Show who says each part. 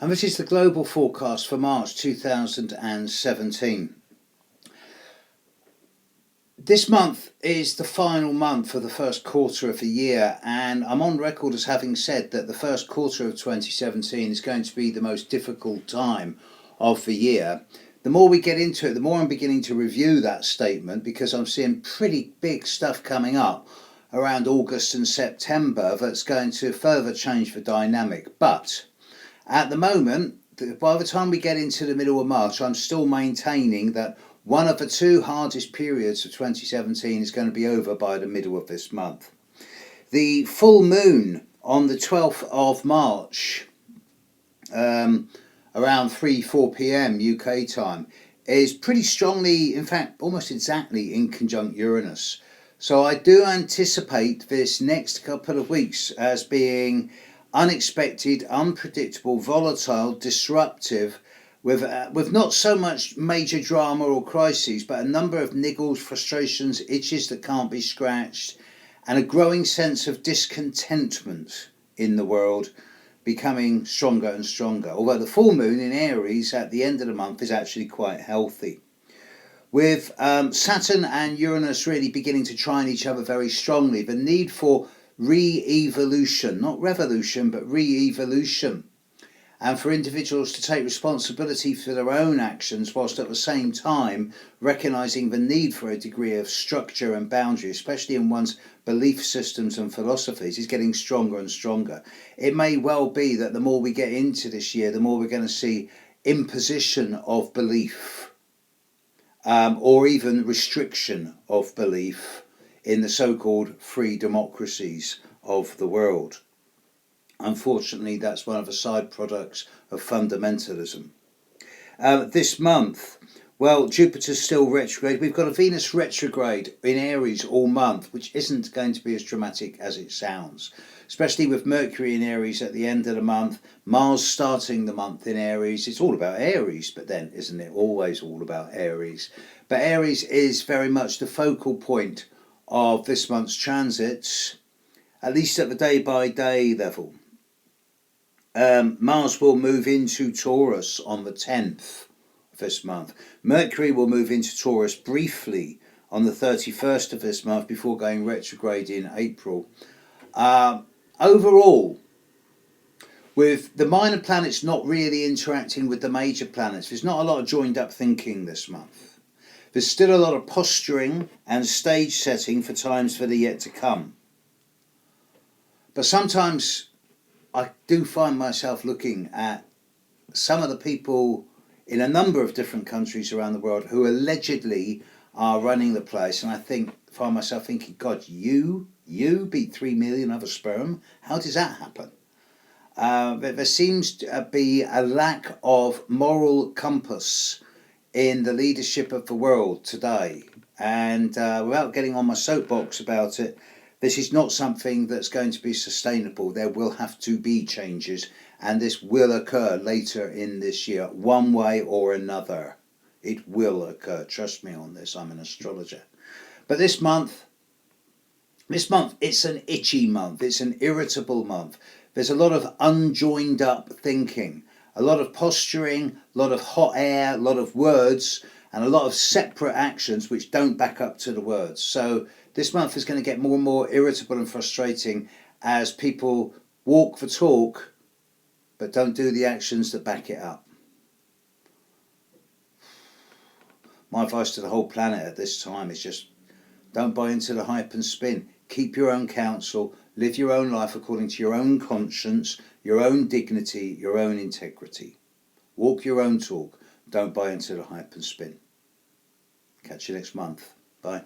Speaker 1: And this is the global forecast for March 2017. This month is the final month of the first quarter of the year, and I'm on record as having said that the first quarter of 2017 is going to be the most difficult time of the year. The more we get into it, the more I'm beginning to review that statement, because I'm seeing pretty big stuff coming up around August and September that's going to further change the dynamic. But at the moment, by the time we get into the middle of March, I'm still maintaining that one of the two hardest periods of 2017 is going to be over by the middle of this month. The full moon on the 12th of March, around 3-4 p.m. UK time, is pretty strongly, in fact almost exactly, in conjunct Uranus. So I do anticipate this next couple of weeks as being unexpected, unpredictable, volatile, disruptive, with not so much major drama or crises, but a number of niggles, frustrations, itches that can't be scratched, and a growing sense of discontentment in the world becoming stronger and stronger. Although the full moon in Aries at the end of the month is actually quite healthy. With Saturn and Uranus really beginning to trine each other very strongly, the need for re-evolution, not revolution, but re-evolution, and for individuals to take responsibility for their own actions whilst at the same time recognising the need for a degree of structure and boundary, especially in one's belief systems and philosophies, is getting stronger and stronger. It may well be that the more we get into this year, the more we're going to see imposition of belief, or even restriction of belief in the so-called free democracies of the world. Unfortunately, that's one of the side products of fundamentalism. This month, well, Jupiter's still retrograde. We've got a Venus retrograde in Aries all month, which isn't going to be as dramatic as it sounds, especially with Mercury in Aries at the end of the month, Mars starting the month in Aries. It's all about Aries, but then isn't it always all about Aries? But Aries is very much the focal point of this month's transits, at least at the day-by-day level. Mars will move into Taurus on the 10th of this month. Mercury will move into Taurus briefly on the 31st of this month before going retrograde in April. Overall, with the minor planets not really interacting with the major planets, there's not a lot of joined up thinking this month. There's still a lot of posturing and stage setting for times that are yet to come. But sometimes I do find myself looking at some of the people in a number of different countries around the world who allegedly are running the place, and find myself thinking, God, you beat 3 million of a sperm? How does that happen? There seems to be a lack of moral compass in the leadership of the world today, and without getting on my soapbox about it, this is not something that's going to be sustainable. There will have to be changes, and this will occur later in this year, one way or another. It will occur. Trust me on this. I'm an astrologer. But this month, it's an itchy month. It's an irritable month. There's a lot of unjoined up thinking, a lot of posturing, a lot of hot air, a lot of words, and a lot of separate actions which don't back up to the words. So this month is going to get more and more irritable and frustrating as people walk the talk but don't do the actions that back it up. My advice to the whole planet at this time is just don't buy into the hype and spin. Keep your own counsel, live your own life according to your own conscience, your own dignity, your own integrity. Walk your own talk. Don't buy into the hype and spin. Catch you next month. Bye.